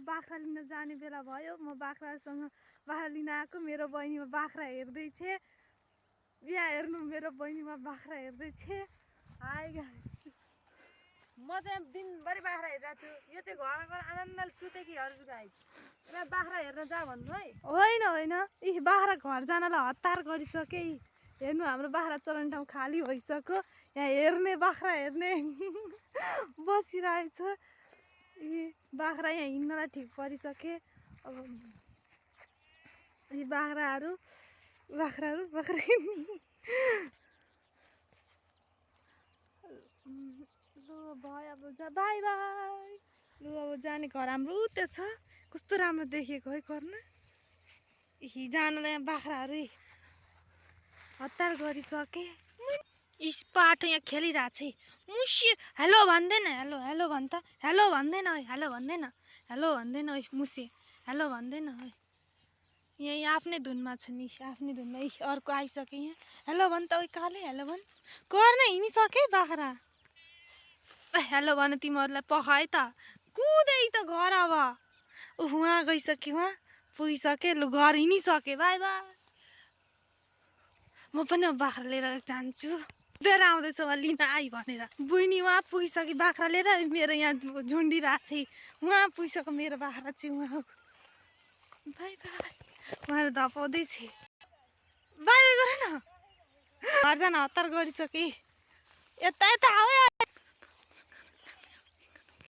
बाख्रा लिन जाने बेला भयो। म बाख्रासँग बाख्रा लिन आएको। मेरो बहिनीमा बाख्रा हेर्दैछ। यहाँ हेर्नु मेरो बहिनीमा बाख्रा हेर्दैछ। हाय गाइस, म चाहिँ दिनभरि बाख्रा हेरिरहेको छु। यो चाहिँ घरमा आनन्दले सुतेकीहरू गाइस। यहाँ बाख्रा हेर्न जा भन्नु है। होइन होइन, यी बाख्रा घर जानलाई हतार गरिसके। हेर्नु हाम्रो बाख्रा चराउने ठाउँ खाली भइसक्यो। यहाँ हेर्ने बाख्रा हेर्ने बसिरहेछ। यी बाख्रा यहाँ हिँड्नलाई ठिक परिसके। अब यी बाख्राहरू लु भयो अब जा, बाई बाई। लु अब जाने घर हाम्रो त्यो छ। कस्तो राम्रो देखेको है कर्न। जानलाई यहाँ बाख्राहरू हतार गरिसके। पाठो यहाँ खेलिरहेछ। मुसी हेलो भन्दैन। हेलो हेलो भन्छ। हेलो भन्दैन है। हेलो भन्दैन। हेलो भन्दैन है। मुसी हेलो भन्दैन है। यहाँ आफ्नै धुनमा छ नि। आफ्नै धुनमा अर्को आइसक्यो यहाँ। हेलो भन् त ओ काले हेलो भन्। गर्न हिँडिसके बाख्रा। हेलो भन तिमीहरूलाई पखाए त। कुदै त घर अब उहाँ गइसक्यो। उहाँ पुगिसके। लु घर हिँडिसके। By by. म पनि अब बाख्रा लिएर जान्छु। लिएर आउँदैछ उहाँ लिन आई भनेर। बहिनी उहाँ पुगिसक्यो बाख्रा लिएर। मेरो यहाँ झुन्डिरहेको छ। उहाँ पुगिसक्यो मेरो बाख्रा चाहिँ उहाँ। By by. उहाँ धपाउँदैछ। बाई बाई गर न। घर जान हतार गरिसके। यता यता आऊ।